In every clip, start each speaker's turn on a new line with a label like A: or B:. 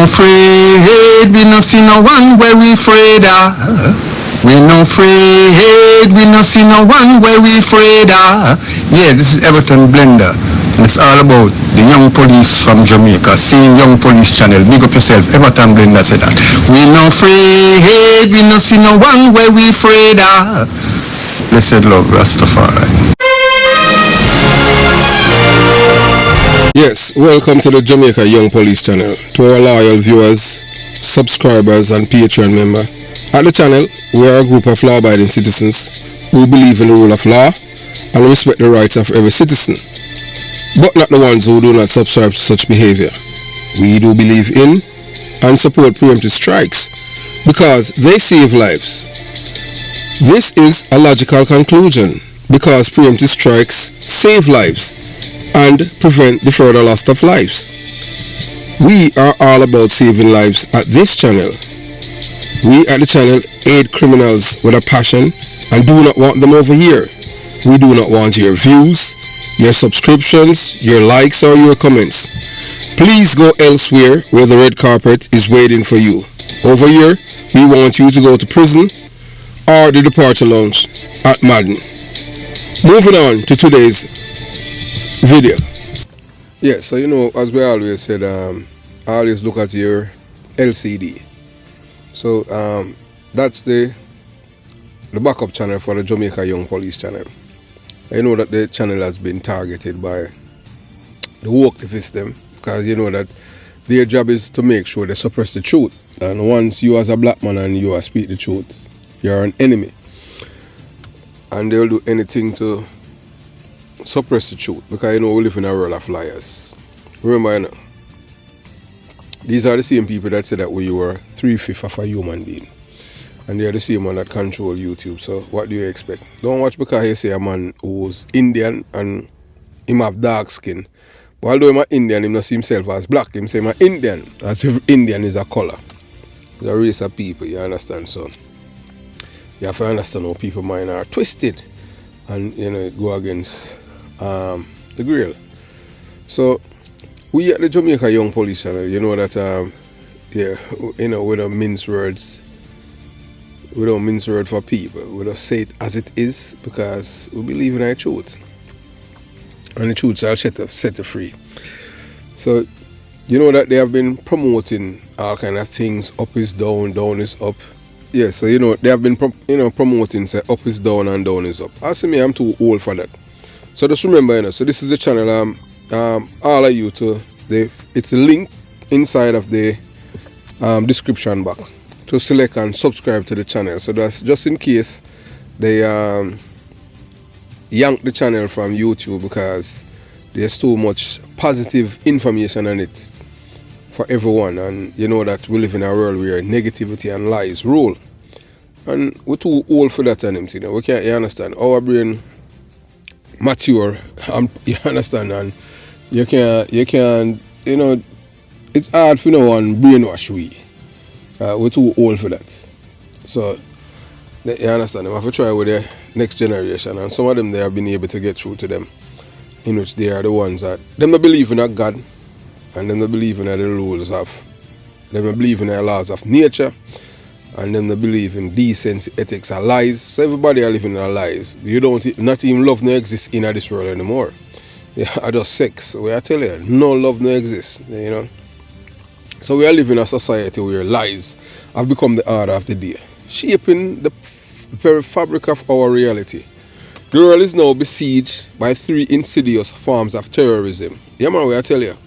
A: no afraid, we no see no one where we afraid of. We no afraid, we no see no one where we afraid of. Yeah, this is Everton Blender. It's all about the young police from Jamaica, seeing Young Police Channel. Big up yourself, Everton Blender said that. We no afraid, we no see no one where we afraid of. Blessed love, Rastafari.
B: Yes, welcome to the Jamaica Young Police Channel. To our loyal viewers, subscribers and Patreon member. At the channel, we are a group of law-abiding citizens who believe in the rule of law and respect the rights of every citizen, but not the ones who do not subscribe to such behavior. We do believe in and support preemptive strikes because they save lives. This is a logical conclusion because preemptive strikes save lives and prevent the further loss of lives. We are all about saving lives at this channel. We at the channel aid criminals with a passion and do not want them over here. We do not want your views, your subscriptions, your likes or your comments. Please go elsewhere where the red carpet is waiting for you. Over here, we want you to go to prison or the departure lounge at Madden. Moving on to today's video. Yeah, so as we always said, always look at your LCD. So that's the backup channel for the Jamaica Young Police Channel. I know that the channel has been targeted by the woke system because that their job is to make sure they suppress the truth. And once you as a black man and you speak the truth, you're an enemy. And they'll do anything to suppress the truth because we live in a world of liars. Remember, these are the same people that say that we were 3/5 of a human being. And they're the same one that control YouTube. So what do you expect? Don't watch because you say a man who's Indian and him have dark skin. But although he's Indian, he not see himself as black. Him say he's Indian, as if Indian is a color. It's a race of people, you understand? So you have to understand how people mind are twisted and go against the grill. So we at the Jamaica Young Police Channel, that we don't mince words. We don't mince words for people. We don't say it as it is because we believe in our truth. And the truth shall set you free. So that they have been promoting all kind of things. Up is down, down is up. Yeah, so they have been promoting say up is down and down is up. As me, I'm too old for that. So just remember, so this is the channel. All of you it's a link inside of the description box to select and subscribe to the channel. So that's just in case they yank the channel from YouTube because there's too much positive information on it for everyone. And that we live in a world where negativity and lies rule. And we're too old for that and we can't, you understand, our brain mature, you understand, and you can it's hard for no one brainwash we. We're too old for that. So you understand, we have to try with the next generation, and some of them they have been able to get through to them, in which they are the ones that them not believe in a God, and them not believe in the rules of, them not believe in the laws of nature, and them not believe in decency, ethics, and lies. So everybody are living in lies. You don't, not even love no exists in this world anymore. Yeah, I just sex. We are telling you, no love no exists. So we are living in a society where lies have become the order of the day, shaping the very fabric of our reality. The world is now besieged by 3 insidious forms of terrorism. Yeah, man, we are telling you.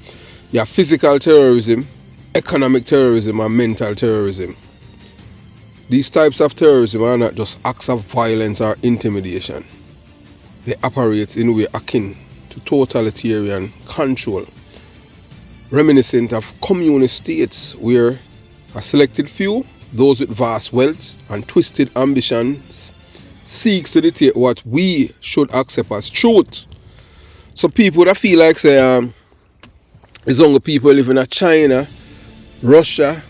B: You have physical terrorism, economic terrorism, and mental terrorism. These types of terrorism are not just acts of violence or intimidation. They operate in a way akin to totalitarian control, reminiscent of communist states where a selected few, those with vast wealth and twisted ambitions, seeks to dictate what we should accept as truth. So people that feel like say it's only people living in China, Russia,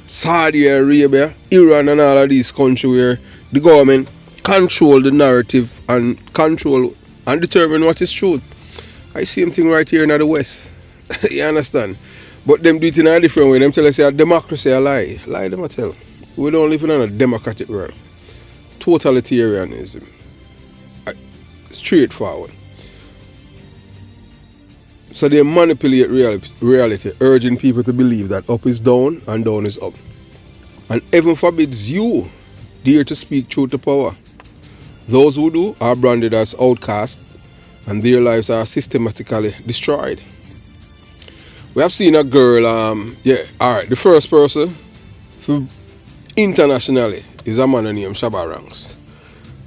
B: Saudi Arabia, Iran and all of these countries where the government control the narrative and control and determine what is truth. I see same thing right here in the West. You understand? But them do it in a different way. Them tell us a democracy a lie. Lie them I tell. We don't live in a democratic world. Totalitarianism. Straightforward. So they manipulate reality, urging people to believe that up is down and down is up. And heaven forbids you dare to speak truth to power. Those who do are branded as outcasts and their lives are systematically destroyed. We have seen a girl, alright, the first person for internationally is a man named Shabba Ranks.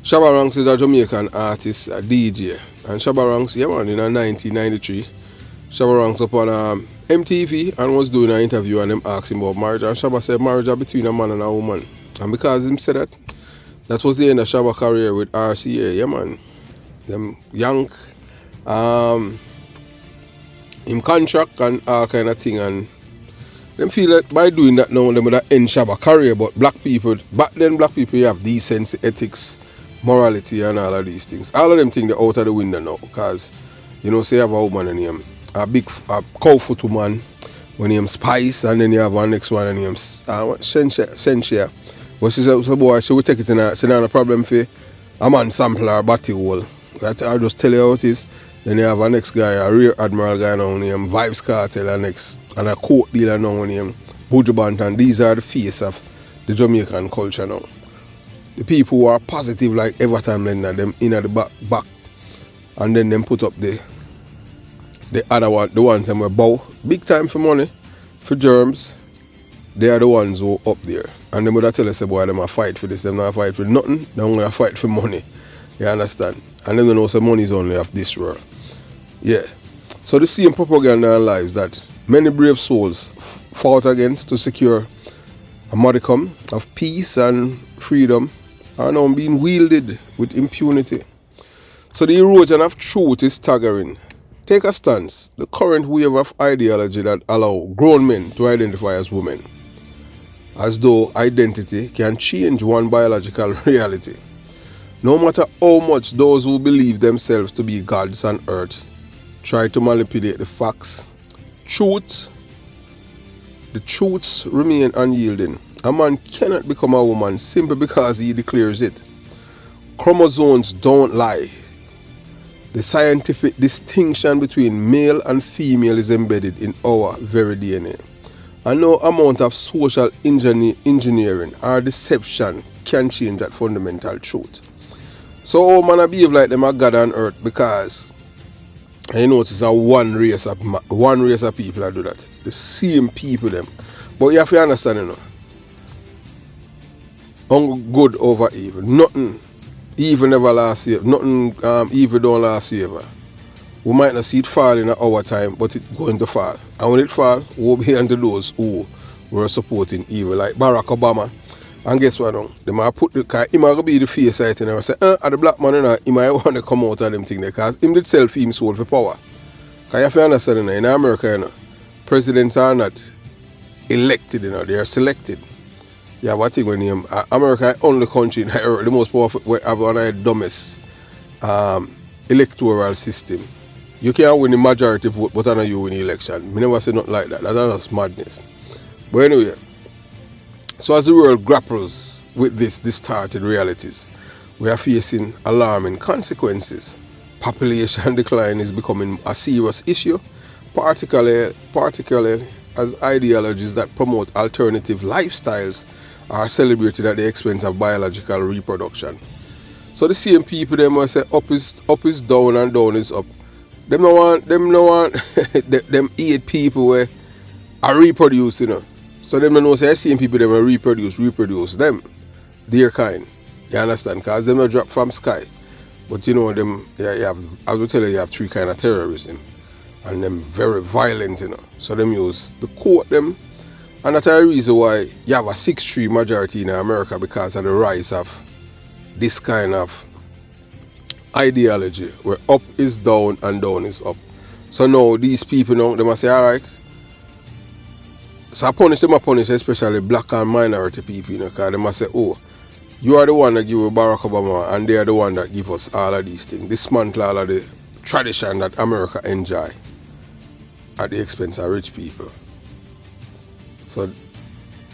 B: Shabba Ranks is a Jamaican artist, a DJ. And Shabba Ranks, in 1993, Shabba Ranks up on MTV and was doing an interview and them asked him about marriage. And Shabba said marriage is between a man and a woman. And because him said that was the end of Shabba career with RCA, Them yank, him contract and all kind of thing, and them feel that by doing that now them would end Shabba career. But back then black people have decency, ethics, morality and all of these things. All of them things they're out of the window now, because say you have a woman and him a cow foot woman when him Spice, and then you have one next one and him Sensia. But she said, so boy, she will take it in a problem for a man sampler or batty hole. I'll just tell you how it is. Then you have a next guy, a rear admiral guy now named Vibes Cartel, and a coat dealer now named Buju Banton. These are the face of the Jamaican culture now. The people who are positive like Everton Blender, them in at the back. And then them put up the other one, the ones that were bow big time for money, for germs. They are the ones who are up there. And them would tell us, boy, them a fight for this, them not fight for nothing, they're going to fight for money. You understand? And then they know some money is only of this world. Yeah. So the same propaganda and lives that many brave souls fought against to secure a modicum of peace and freedom are now being wielded with impunity. So the erosion of truth is staggering. Take a stance. The current wave of ideology that allow grown men to identify as women, as though identity can change one biological reality. No matter how much those who believe themselves to be gods on earth try to manipulate the facts, the truths remain unyielding. A man cannot become a woman simply because he declares it. Chromosomes don't lie. The scientific distinction between male and female is embedded in our very DNA. And no amount of social engineering or deception can change that fundamental truth. So man, I behave like them are God on earth because I notice that one race of people that do that. The same people them. But you have to understand, good over evil. Nothing evil never lasts forever. Nothing evil don't last forever. We might not see it fall in our time, but it's going to fall. And when it fall, we'll be under those who were supporting evil, like Barack Obama. And guess what now? They might put he might be the face right and say, at the black man, he might want to come out of them thing there, because him did self him sold for power. Because you have to understand, in America, presidents are not elected, they are selected. You have a thing when America is the only country in the most powerful, have one of the dumbest electoral system. You can't win the majority vote, but I know you win the election. I never say nothing like that. That's just madness. But anyway, so as the world grapples with these distorted realities, we are facing alarming consequences. Population decline is becoming a serious issue, particularly as ideologies that promote alternative lifestyles are celebrated at the expense of biological reproduction. So the same people them will say up is down and down is up. Them no want them 8 people where are reproducing. So them know say same people them will reproduce them, their kind. You understand? Because them will drop from sky. But them, I will tell you have 3 kind of terrorism. And them very violent, So them use the court them. And that's a reason why you have a 6-3 majority in America, because of the rise of this kind of ideology where up is down and down is up. So now these people they must say, alright. So I punish especially black and minority people, because they must say, oh, you are the one that give Barack Obama and they are the one that give us all of these things. Dismantle all of the tradition that America enjoy at the expense of rich people. So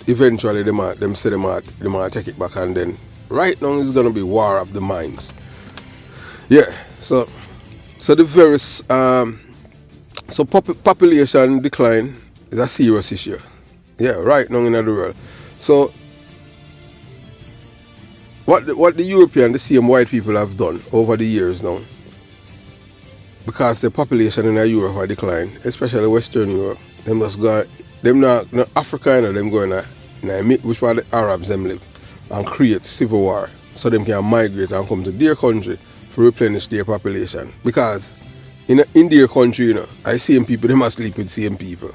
B: eventually them say they might take it back, and then right now it's gonna be war of the minds. Yeah. So the very population decline is a serious issue. Yeah, right now in the world. So what the European, the same white people have done over the years now, because the population in Europe are declined, especially Western Europe, them just go, them not Africa, them go in which part the Arabs them live, and create civil war, so them can migrate and come to their country to replenish their population. Because in their country, I same people, they must sleep with same people.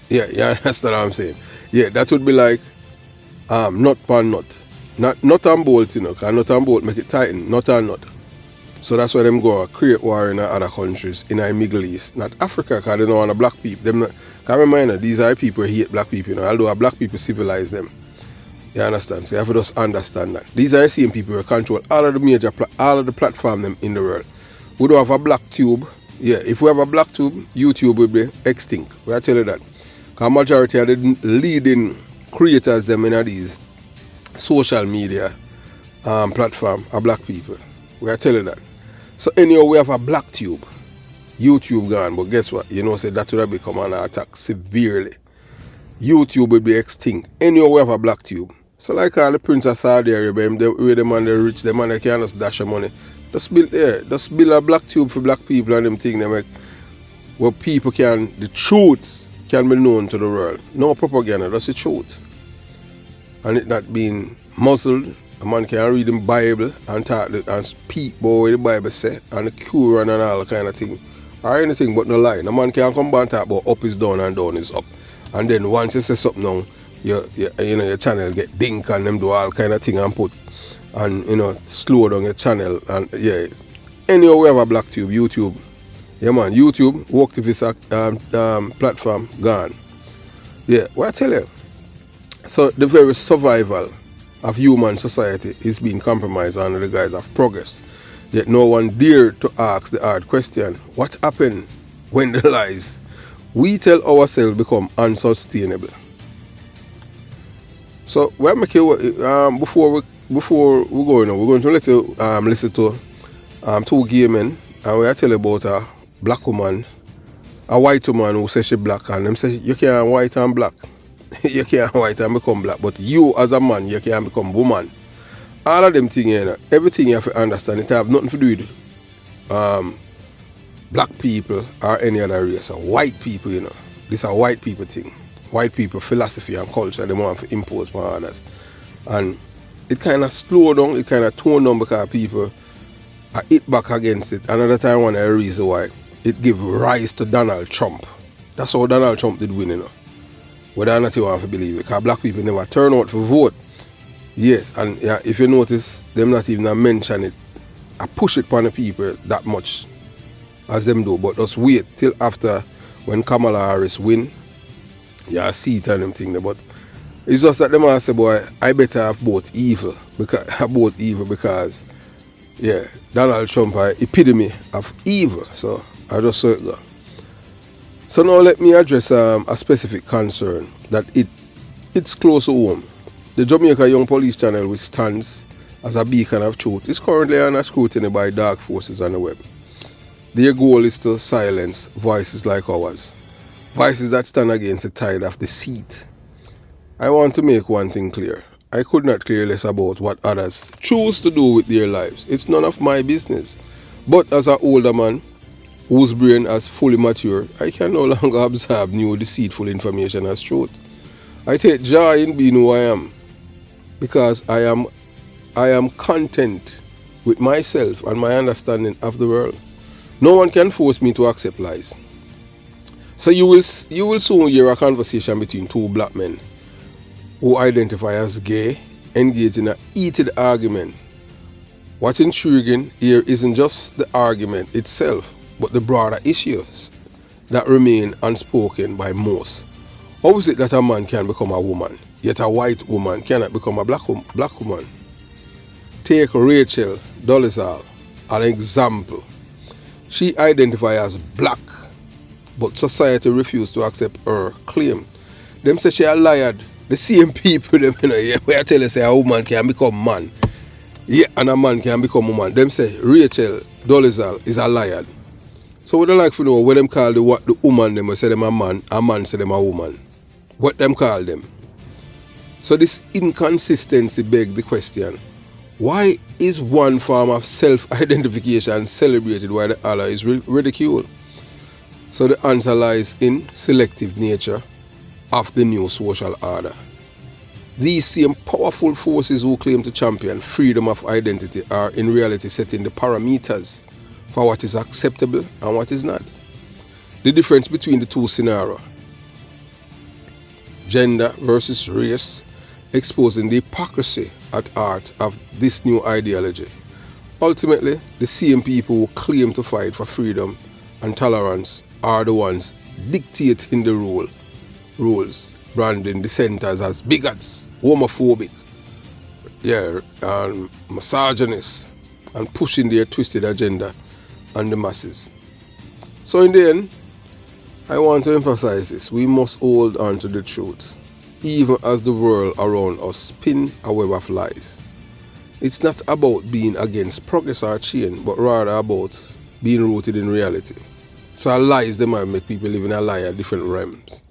B: Yeah, you understand what I'm saying? Yeah, that would be like nut pan nut. Nut and bolt, because nut and bolt make it tighten, nut and nut. So that's why them go create war in other countries, in the Middle East, not Africa, because they don't want black people. Them can't remember, these are people who hate black people, although black people civilize them. You understand? So you have to just understand that. These are the same people who control all of the platform them in the world. We don't have a black tube. Yeah, if we have a black tube, YouTube will be extinct. I tell you that. Because majority of the leading creators them in these social media platform are black people. We are telling that. So anyhow, we have a black tube. YouTube gone, but guess what? Say that would have become an attack severely. YouTube will be extinct. Anyhow, we have a black tube. So like all the Prince of Saudi Arabia, where them and the rich, them and they can't just dash their money. Just build a black tube for black people and them things they make, where people the truth can be known to the world. No propaganda, that's the truth. And it not being muzzled. A man can read the Bible and talk and speak about what the Bible say, and the Quran and all kind of thing, or anything but no lie. A man can come back and talk about up is down and down is up. And then once you say something now, your channel get dink and them do all kind of thing and put and slow down your channel. And yeah, anyway, we have a black tube, YouTube. Yeah man, YouTube, work to this platform gone. Yeah, what I tell you. So the very survival of human society is being compromised under the guise of progress. Yet no one dared to ask the hard question: what happened when the lies we tell ourselves become unsustainable? So we're making before we go now, we're going to let you listen to two gay men, and we are telling about a black woman, a white woman who says she black, and them say you can't white and black. You can't white and become black, but you as a man, you can become woman. All of them things, everything you have to understand, it have nothing to do with black people or any other race, or white people, This is a white people thing. White people philosophy and culture, they want to impose on others. And it kind of slow down, it kind of tone down because people are hit back against it. Another time, one of the reasons why it give rise to Donald Trump. That's how Donald Trump did win, Whether or not you want to believe it, because black people never turn out for vote. Yes, and yeah, if you notice, them not even mention it. I push it upon the people that much as them do, but just wait till after when Kamala Harris win, yeah, see it and them thing there. But it's just that them all say, boy, I better have both evil because yeah, Donald Trump is epitome of evil. So I just saw it go. So now let me address a specific concern that it's close to home. The Jamaica Young Police channel, which stands as a beacon of truth, is currently under scrutiny by dark forces on the web. Their goal is to silence voices like ours, voices that stand against the tide of deceit. I want to make one thing clear. I could not care less about what others choose to do with their lives. It's none of my business. But as an older man, whose brain has fully matured, I can no longer absorb new deceitful information as truth. I take joy in being who I am, because I am content with myself and my understanding of the world. No one can force me to accept lies. So you will soon hear a conversation between two black men who identify as gay engage in a heated argument. What's intriguing here isn't just the argument itself, but the broader issues that remain unspoken by most. How is it that a man can become a woman, yet a white woman cannot become a black woman? Take Rachel Dolezal, an example. She identifies as black, but society refused to accept her claim. them say she a liar. The same people them, you know, yeah, where I tell you say a woman can become man. Yeah, and a man can become woman. Them say Rachel Dolezal is a liar. So what they like to know what them call the woman them say them a man say them a woman. What them call them. So this inconsistency beg the question. Why is one form of self-identification celebrated while the other is ridiculed? So the answer lies in selective nature of the new social order. These same powerful forces who claim to champion freedom of identity are in reality setting the parameters for what is acceptable and what is not. The difference between the two scenarios, gender versus race, exposing the hypocrisy at heart of this new ideology. Ultimately, the same people who claim to fight for freedom and tolerance are the ones dictating the rules, branding dissenters as bigots, homophobic, and misogynists, and pushing their twisted agenda on the masses. So in the end, I want to emphasize this. We must hold on to the truth, even as the world around us spin a web of lies. It's not about being against progress or change, but rather about being rooted in reality. So lies, they might make people live in a lie at different realms.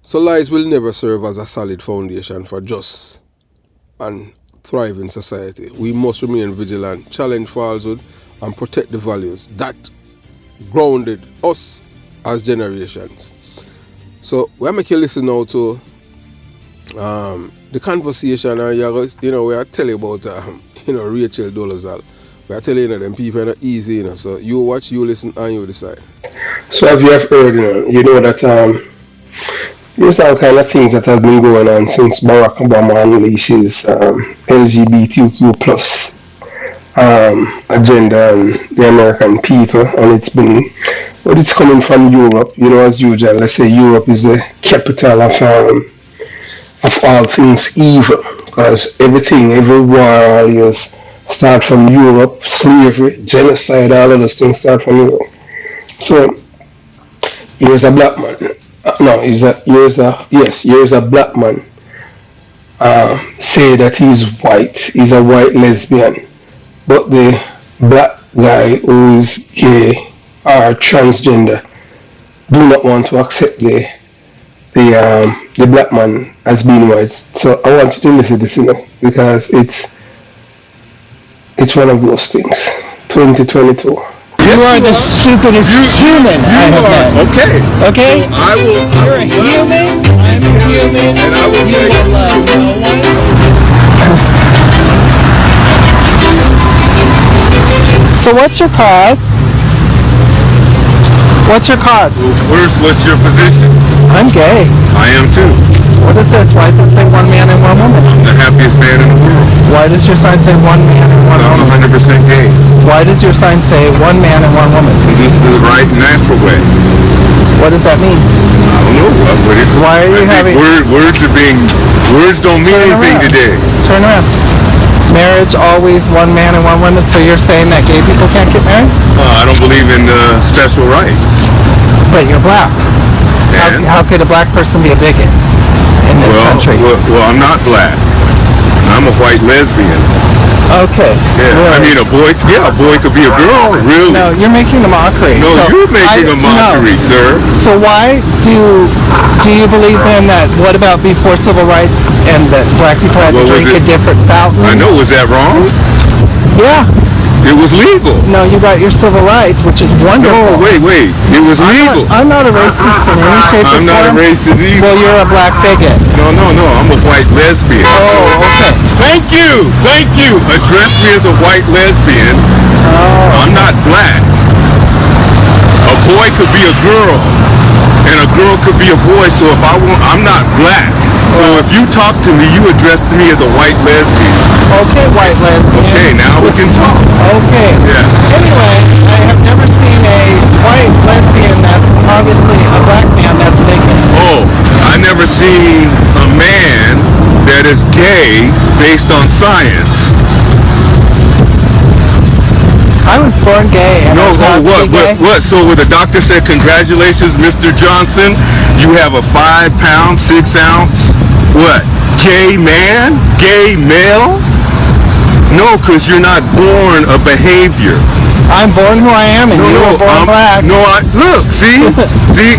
B: So lies will never serve as a solid foundation for just and thriving society. We must remain vigilant, challenge falsehood, and protect the values that grounded us as generations. So we're making you listen now to the conversation, and we are telling about Rachel Dolezal. We are telling you them people are not easy, so you watch, you listen, and you decide.
C: So as you have heard, you know that there's all kind of things that have been going on since Barack Obama unleashed his LGBTQ plus agenda on the American people, and it's coming from Europe. As usual, let's say Europe is the capital of all things evil, because every war always start from Europe, slavery, genocide, all of those things start from Europe. So here's a black man. Here's a black man. Say that he's white. He's a white lesbian, but the black guy who is gay or transgender do not want to accept the black man as being white. So I want you to listen to this, because it's one of those things. 2022.
D: You are the stupidest human I have met. Okay?
B: So I will.
D: You're a human. I'm a human.
B: And I will
D: you will love no one. So what's your cause? What's your cause?
A: First, what's your position?
D: I'm gay.
A: I am too.
D: What is this? Why does it say one man and one woman?
A: I'm the happiest man in the world.
D: Why does your sign say one man and one
A: I'm
D: woman?
A: 100% gay.
D: Why does your sign say one man and one woman?
A: This is the right natural way.
D: What does that mean?
A: I don't know.
D: Why are you having...
A: Words don't mean anything today.
D: Turn around. Marriage always one man and one woman, so you're saying that gay people can't get married?
A: I don't believe in special rights.
D: But you're black. How could a black person be a bigot in this country?
A: Well, I'm not black. I'm a white lesbian.
D: Okay.
A: Yeah.
D: Really?
A: I mean, a boy could be a girl. Really?
D: No, you're making a mockery.
A: No, you're making a mockery, sir.
D: So why do you believe then that, what about before civil rights and that black people had to drink a different fountain?
A: I know, was that wrong?
D: Yeah.
A: It was legal.
D: No, you got your civil rights, which is wonderful.
A: No, wait. It was legal.
D: I'm not a racist in any shape or form.
A: I'm not a racist either.
D: Well, you're a black bigot.
A: No. I'm a white lesbian.
D: Oh, okay.
A: Thank you. Address me as a white lesbian.
D: Oh.
A: I'm not black. A boy could be a girl, and a girl could be a boy. So if I'm not black. So if you talk to me, you address me as a white lesbian.
D: Okay, white lesbian.
A: Okay, now we can talk.
D: Okay.
A: Yeah.
D: Anyway, I have never seen a white lesbian that's obviously a black man that's naked.
A: Oh, I never seen a man that is gay based on science.
D: I was born gay. And
A: No, what? So when the doctor said, congratulations, Mr. Johnson, you have a 5-pound, 6-ounce, what? Gay man? Gay male? No, because you're not born a behavior.
D: I'm born who I am, and you were born black.
A: Look, see,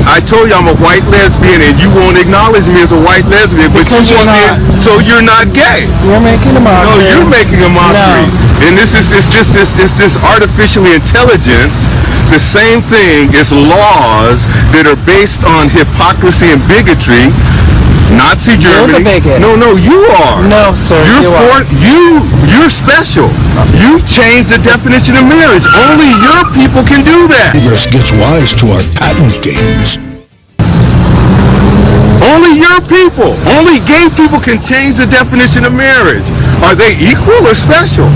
A: I told you I'm a white lesbian, and you won't acknowledge me as a white lesbian, but
D: because
A: you want me, so you're not gay.
D: You're making a mockery.
A: No, you're making a mockery. No. And it's this artificial intelligence. The same thing as laws that are based on hypocrisy and bigotry. Nazi Germany.
D: You're the bigot.
A: No, you are.
D: No, sir.
A: You're special. You've changed the definition of marriage. Only your people can do that.
E: Congress gets wise to our patent games.
A: Only your people. Only gay people can change the definition of marriage. Are they equal or special?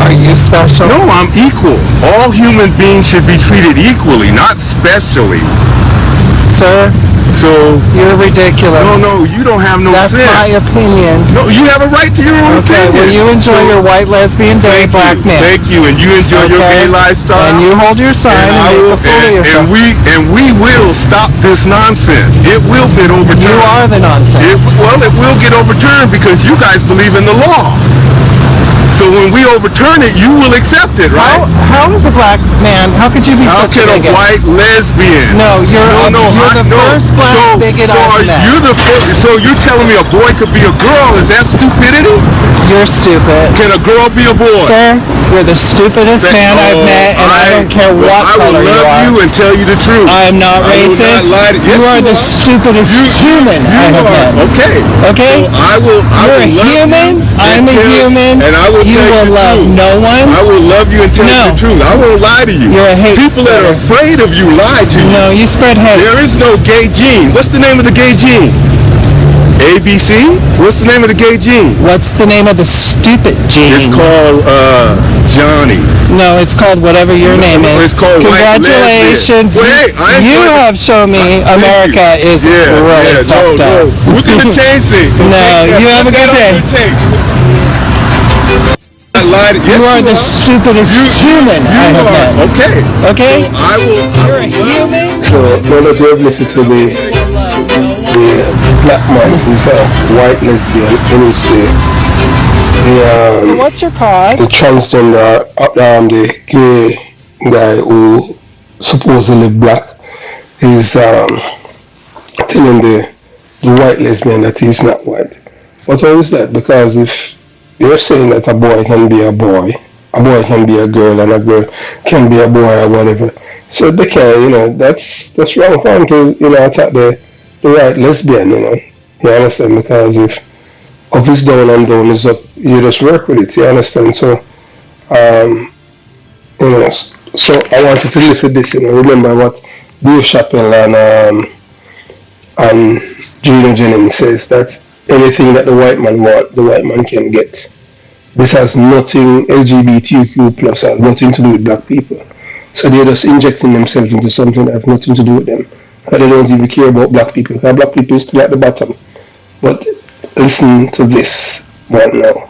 D: Are you special?
A: No, I'm equal. All human beings should be treated equally, not specially.
D: Sir?
A: So
D: you're ridiculous.
A: No, you don't have no
D: sense. That's my opinion.
A: No, you have a right to your own opinion.
D: Well, you enjoy your white lesbian day, black man.
A: Thank you, and you enjoy your gay lifestyle.
D: And you hold your sign and make a fool of yourself.
A: And we will stop this nonsense. It will get overturned.
D: You are the nonsense.
A: It will get overturned because you guys believe in the law. So when we overturn it, you will accept it, right?
D: How is a black man? How could you be such a bigot?
A: How can a white lesbian?
D: No, you're the first black bigot I've met.
A: So you're telling me a boy could be a girl? Is that stupidity?
D: You're stupid.
A: Can a girl be a boy?
D: Sir, you're the stupidest man I've met, and I don't care what color you are.
A: I will love you and tell you the truth.
D: I am not racist. You are the stupidest human I have met.
A: Okay.
D: Okay?
A: So I will
D: You're a human. I'm a human.
A: And I will
D: you will love no one.
A: I will love you and tell you the truth. I won't lie to you.
D: You're a hate
A: People that are afraid of you lie to you.
D: No, you spread hate.
A: There is no gay gene. What's the name of the gay gene? ABC? What's the name of the gay gene?
D: What's the name of the stupid gene?
A: It's called Johnny.
D: No, it's called whatever your name is.
A: It's called
D: Congratulations. You have shown me America is really fucked up.
A: We're going to change things. So
D: no, you have a good day. You are the stupidest human I have met.
A: Okay.
D: Okay?
A: So I will.
D: You're a human?
C: So, now that you have listened to the black man who's a white lesbian in which
D: so what's your cause?
C: The transgender, the gay guy who supposedly black is telling the white lesbian that he's not white. But how is that? Because if you're saying that a boy can be a boy can be a girl, and a girl can be a boy or whatever. So they can, that's wrong for him to, attack the white lesbian, You understand? Because if up is down and down is up, you just work with it, you understand? So, so I wanted to listen to this, remember what Dave Chappelle and Gino Jennings says, that anything that the white man wants, the white man can get. This has nothing, LGBTQ plus has nothing to do with black people. So they're just injecting themselves into something that has nothing to do with them. But they don't even care about black people. Because black people is still at the bottom. But listen to this right now.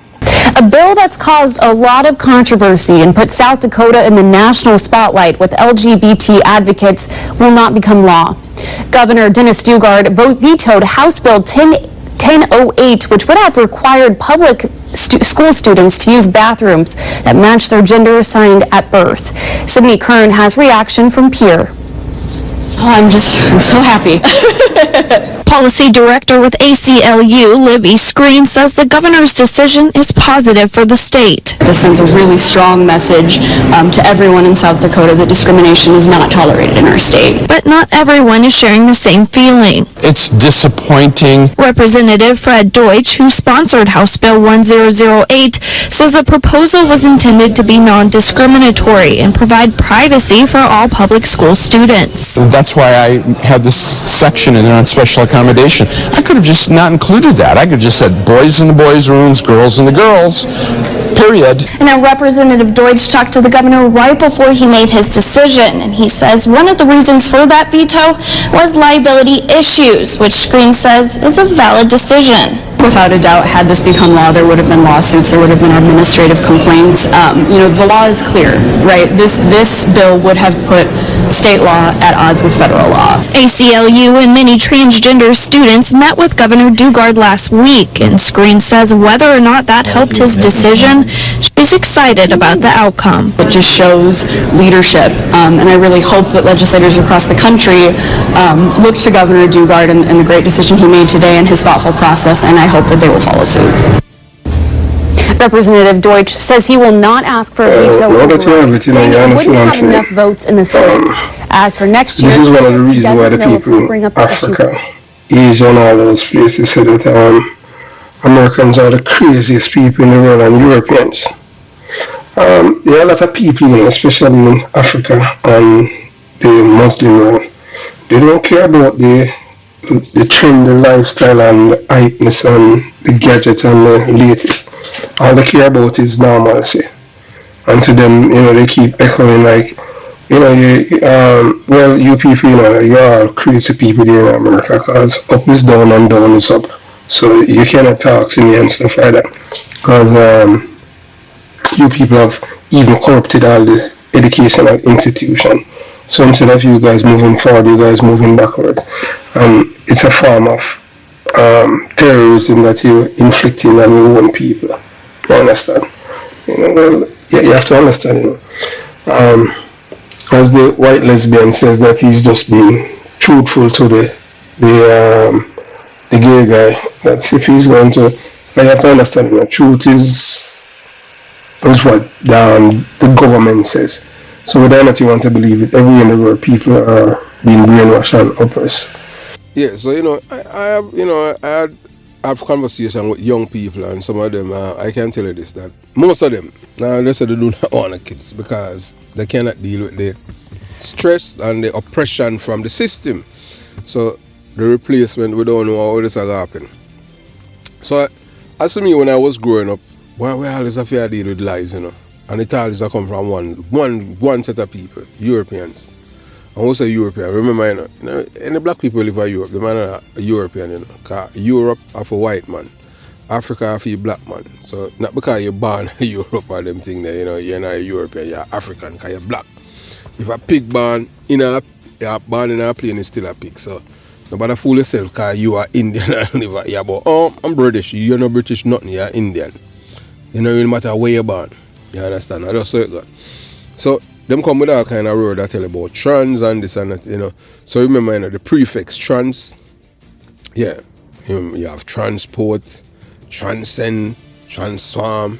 F: A bill that's caused a lot of controversy and put South Dakota in the national spotlight with LGBT advocates will not become law. Governor Dennis Dugard vetoed House Bill 1008, which would have required public school students to use bathrooms that match their gender assigned at birth. Sydney Kern has reaction from Pierre.
G: Oh, I'm so happy. Policy Director with ACLU, Libby Screen, says the governor's decision is positive for the state.
H: This sends a really strong message to everyone in South Dakota that discrimination is not tolerated in our state.
G: But not everyone is sharing the same feeling.
I: It's disappointing.
G: Representative Fred Deutsch, who sponsored House Bill 1008, says the proposal was intended to be non-discriminatory and provide privacy for all public school students.
I: That's why I had this section in there on special accommodation. I could have just not included that. I could have just said boys in the boys' rooms, girls in the girls. period.
G: And now Representative Deutsch talked to the governor right before he made his decision, and he says one of the reasons for that veto was liability issues, which Screen says is a valid decision.
H: Without a doubt, had this become law, there would have been lawsuits, there would have been administrative complaints. The law is clear, right? This bill would have put state law at odds with federal law.
G: ACLU and many transgender students met with Governor Dugard last week, and Screen says whether or not that helped his decision, she's excited about the outcome.
H: It just shows leadership, and I really hope that legislators across the country look to Governor Dugard and the great decision he made today and his thoughtful process, and I hope that they will follow suit.
F: Representative Deutsch says he will not ask for a veto override, saying it wouldn't have enough votes in the Senate. As for next year,
C: this is one of the reasons why the people in Africa, Asia and all those places say that Americans are the craziest people in the world, and Europeans. There are a lot of people, especially in Africa and the Muslim world, they don't care about the trend, the lifestyle, and the hypeness, and the gadgets, and the latest. All they care about is normalcy. And to them, they keep echoing like, well, you people, you're all crazy people here in America, because up is down and down is up. So you cannot talk to me and stuff like that. Because you people have even corrupted all the educational institution. So instead of you guys moving forward, you guys moving backwards. And it's a form of terrorism that you're inflicting on your own people. You understand? You have to understand, as the white lesbian says that he's just being truthful to the gay guy. That's if he's going to, you have to understand, truth is what the government says. So whether or not you want to believe it, everywhere in the world people are being brainwashed and oppressed.
B: Yeah, so I have conversation with young people, and some of them, I can tell you this, that most of them, they say they do not want kids because they cannot deal with the stress and the oppression from the system. So the replacement, we don't know how this will happen. So as for me, when I was growing up, we always have to deal with lies, and it always come from one set of people, Europeans. And who say European? Remember, any black people live in Europe, the man are European, because Europe are for white man, Africa are for black man. So not because you're born in Europe or them thing there, you're not a European, you're African because you're black. If a pig born in a plane, it's still a pig. So nobody fool yourself because you are Indian and live here. But I'm British, you're not British, nothing, you're Indian. It don't really matter where you're born. You understand? I just saw it God. So them come with all kind of word that tell about trans and this and that, So remember, the prefix trans, yeah, you have transport, transcend, transform,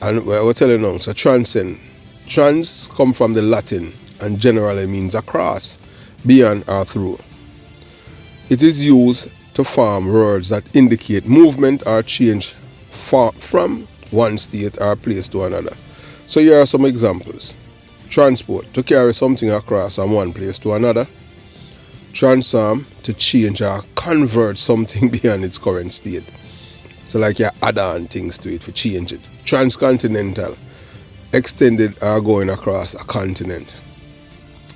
B: and we'll tell you now. So transcend, trans come from the Latin and generally means across, beyond or through. It is used to form words that indicate movement or change from one state or place to another. So here are some examples. Transport, to carry something across from one place to another. Transform, to change or convert something beyond its current state. So like you add on things to it to change it. Transcontinental, extended or going across a continent.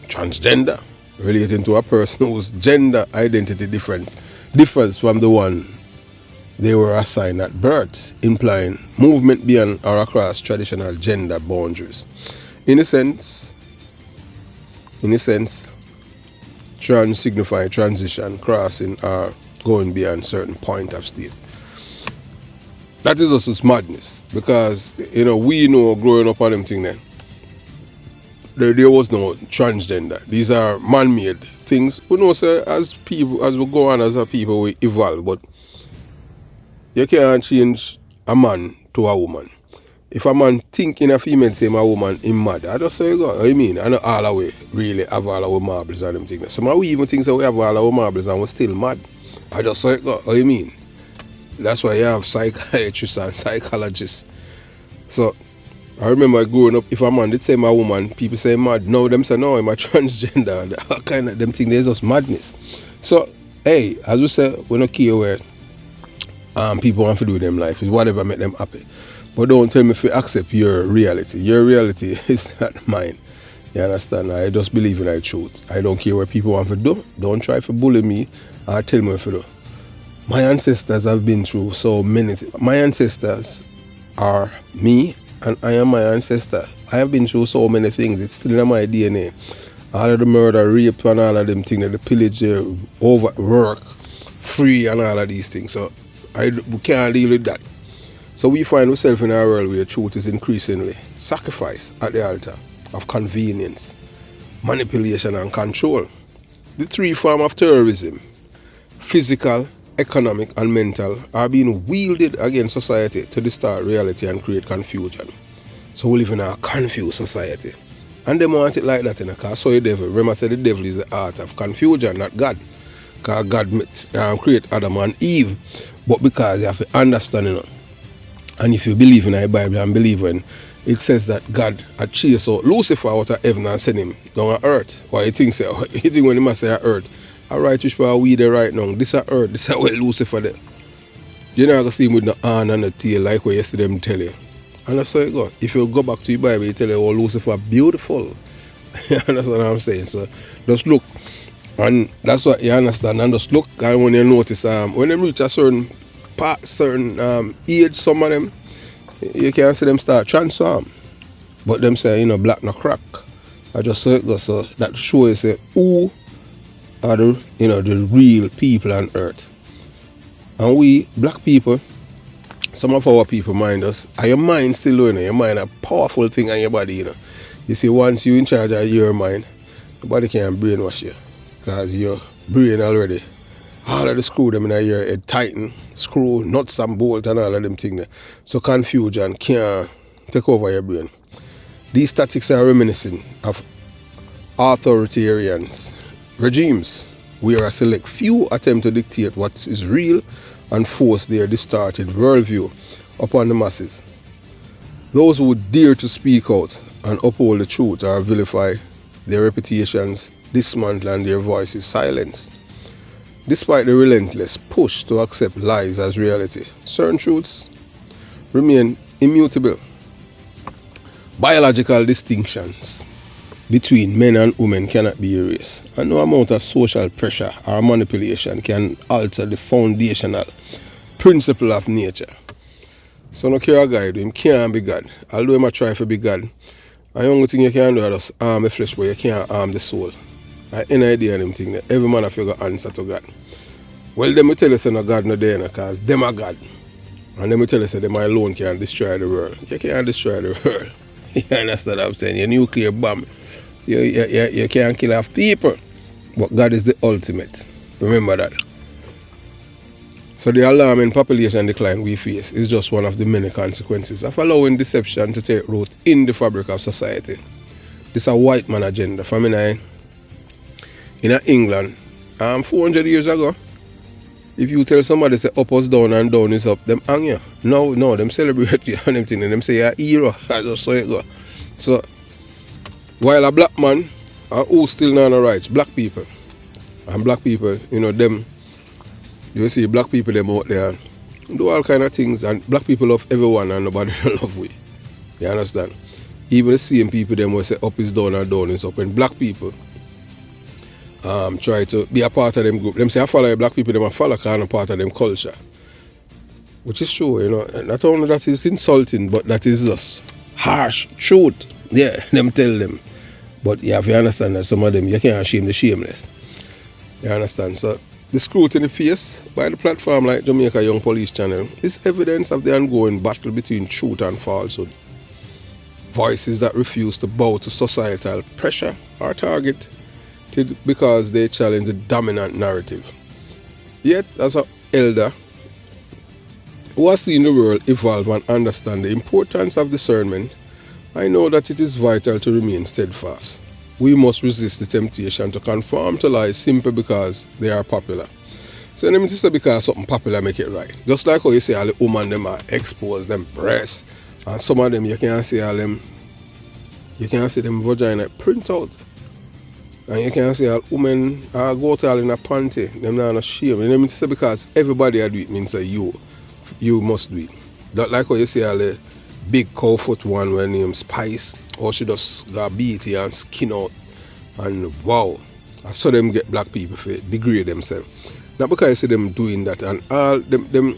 B: Transgender, relating to a person whose gender identity differs from the one they were assigned at birth, implying movement beyond or across traditional gender boundaries. In a sense, trans signify transition, crossing or going beyond certain point of state. That is also madness, because we know growing up on them thing then, there was no transgender. These are man-made things. We know, sir, as people, as we go on as a people, we evolve, but you can't change a man to a woman. If a man think in a female same a woman, him mad. I just say, God, I mean, I know all the way really have all our marbles and them things. Some of we even think that we have all our marbles and we're still mad. I just say, God, I mean. That's why you have psychiatrists and psychologists. So I remember growing up, if a man did say my woman, people say mad. No, them say no, I'm a transgender. That kind of them thing, there's just madness. So hey, as we say, we're not care where people want to do them life, it's whatever make them happy. But don't tell me if you accept your reality. Your reality is not mine. You understand? I just believe in the truth. I don't care what people want to do. Don't try to bully me or tell me what to do. My ancestors have been through so many things. My ancestors are me, and I am my ancestor. I have been through so many things. It's still in my DNA. All of the murder, rape, and all of them things, the pillage, overwork, free, and all of these things. So we can't deal with that. So we find ourselves in a world where truth is increasingly sacrificed at the altar of convenience, manipulation, and control. The three forms of terrorism, physical, economic, and mental, are being wielded against society to distort reality and create confusion. So we live in a confused society. And they want it like that, because so the devil. Remember I said the devil is the art of confusion, not God. Because God created Adam and Eve. But because you have to understand, and if you believe in the Bible and believe in, it says that God had chased out Lucifer out of heaven and sent him down on earth. Why you think so? You think when he must say earth? Alright, which part we there right now? This is earth, this is where Lucifer there. You're not going to see him with the horn and the tail like what yesterday them tell you. And that's how it goes. If you go back to your Bible, you tell you, oh, Lucifer beautiful. That's what I'm saying. So just look. And that's what you understand. And just look, and when you notice, when they reach a certain age, some of them, you can see them start transform. But them say, black no crack. I just saw it go. So that shows you who are the real people on earth. And we, black people, some of our people mind us, and your mind still, your mind a powerful thing on your body, You see, once you in charge of your mind, nobody can brainwash you. Because your brain already, all of the screw them in your head tighten, screw, nuts and bolt and all of them things there. So confusion can't take over your brain. These tactics are reminiscent of authoritarian regimes, where a select few attempt to dictate what is real and force their distorted worldview upon the masses. Those who dare to speak out and uphold the truth or vilify their reputations, dismantle and their voices silenced. Despite the relentless push to accept lies as reality, certain truths remain immutable. Biological distinctions between men and women cannot be erased, and no amount of social pressure or manipulation can alter the foundational principle of nature. So no care a guy do, him can't be God. Although him a try to be God, the only thing you can do is just harm the flesh, but you can't harm the soul. I any idea of them thing that every man have got answer to God. Well, them will tell us no God no there, because them are God. And them will tell us that them alone can destroy the world. You can't destroy the world. You understand what I'm saying? Your nuclear bomb. You can't kill off people. But God is the ultimate. Remember that. So the alarming population decline we face is just one of the many consequences of allowing deception to take root in the fabric of society. This is a white man agenda. From in England, 400 years ago, if you tell somebody say up is down and down is up, them hang you. No, them celebrate you and them thing, and them say you're a hero. I just saw it go. So while a black man who still not rights, black people. And black people, them, you see black people them out there do all kind of things, and black people love everyone and nobody love we. You understand? Even the same people them will say up is down and down is up, and black people try to be a part of them group. Them say I follow black people, them a follow because I'm a part of them culture. Which is true, And not only that is insulting, but that is just harsh truth. Yeah, them tell them. But you have to understand that some of them, you can't shame the shameless. You understand? So the scrutiny faced by the platform like Jamaica Young Police Channel is evidence of the ongoing battle between truth and falsehood. Voices that refuse to bow to societal pressure are targeted because they challenge the dominant narrative. Yet, as an elder who has seen the world evolve and understand the importance of discernment, I know that it is vital to remain steadfast. We must resist the temptation to conform to lies simply because they are popular. So let me just say because something popular make it right. Just like how you say all the women them are exposed, them breasts, and some of them you can't see all them, you can't see them vagina print out. And you can't see all women go to all in a panty, them not no shame. And let me say because everybody do it means that you must do it. That like how you see all the big cow foot one when named Spice, or she just got beat here and skin out. And wow, I saw them get black people for degrade themselves. Not because I see them doing that, and all them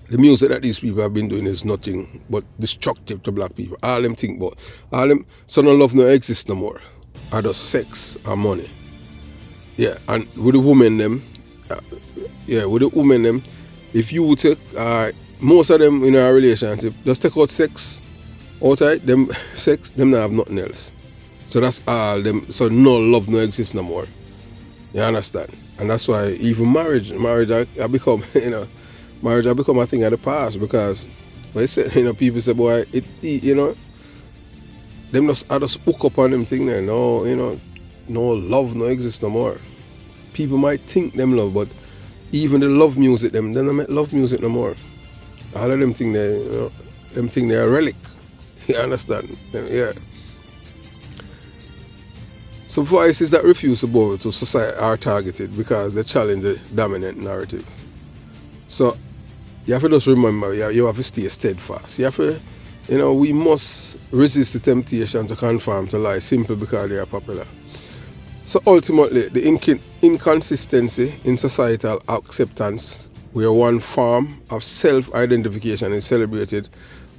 B: the music that these people have been doing is nothing but destructive to black people. All them think about, all them, so no love no exist no more. I just sex and money. Yeah, and with the women them, if you take, most of them in a relationship, just take out sex, outside them sex, them not have nothing else. So that's all them, so no love no exist no more. You understand? And that's why even marriage I become, marriage has become a thing of the past, because when people say, boy, them just hook up on them thing there. No, no love no exist no more. People might think them love, but even the love music, them don't make love music no more. All of them think they're a relic. You understand? Yeah. Some voices that refuse to bow to society are targeted because they challenge the dominant narrative. So you have to just remember, you have to stay steadfast. You have to, we must resist the temptation to conform to lies simply because they are popular. So ultimately, the inconsistency in societal acceptance, where one form of self-identification is celebrated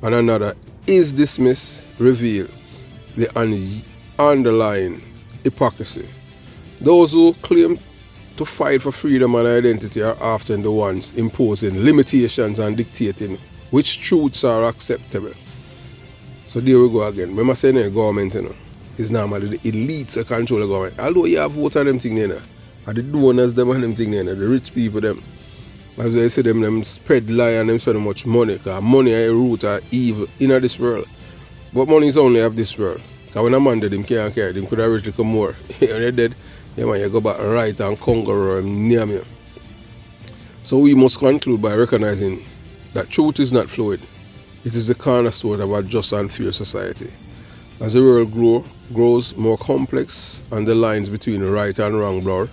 B: and another is dismissed, reveal the underlying hypocrisy. Those who claim to fight for freedom and identity are often the ones imposing limitations and dictating which truths are acceptable. So there we go again. Remember saying the government, is normally the elites that control the government. Although you have voted them thing there, and the donors them and them thing there, the rich people them. As I say them spread lie and them spend much money, because money is a root of evil in this world. But money is only of this world. Because when a man dead, him can't carry, him could have reached come more. When you're dead, you go back and right and conquer him near me. So we must conclude by recognizing that truth is not fluid. It is the cornerstone of a just and fair society. As the world grows more complex and the lines between right and wrong blur,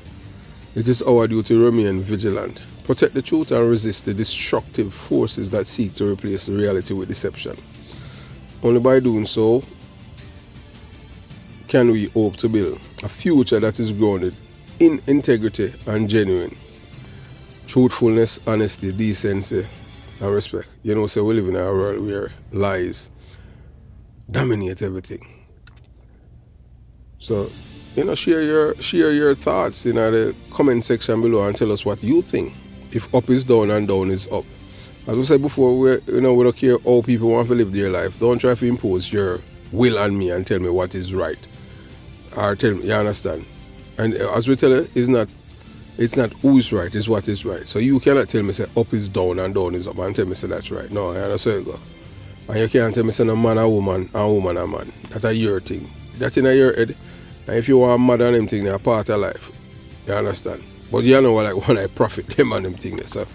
B: it is our duty to remain vigilant, protect the truth and resist the destructive forces that seek to replace the reality with deception. Only by doing so can we hope to build a future that is grounded in integrity and genuine truthfulness, honesty, decency, and respect. So we live in a world where lies dominate everything. So, share your thoughts in the comment section below and tell us what you think. If up is down and down is up. As we said before, we don't care how people want to live their life. Don't try to impose your will on me and tell me what is right. Or tell me, you understand? And as we tell you, it's not who is right, it's what is right. So you cannot tell me say up is down and down is up and tell me say that's right. No, that's how you go. And you can't tell me say no man a woman and woman a man. That's your thing. That's in your head. And if you want mad and them thing, they're part of life. You understand? But you know like when I profit them and them thing. So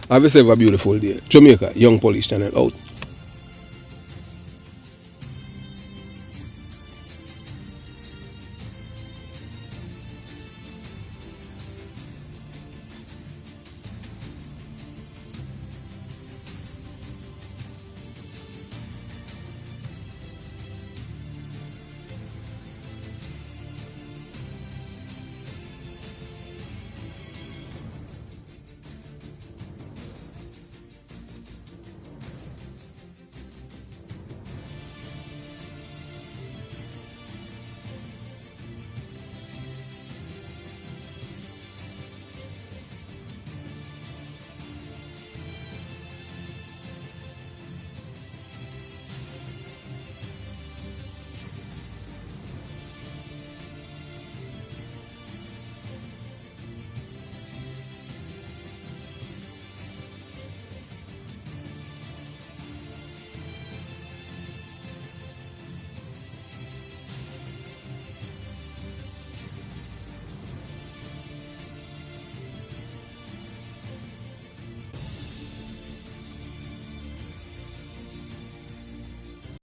B: have yourself a beautiful day. Jamaica Young Police Channel out.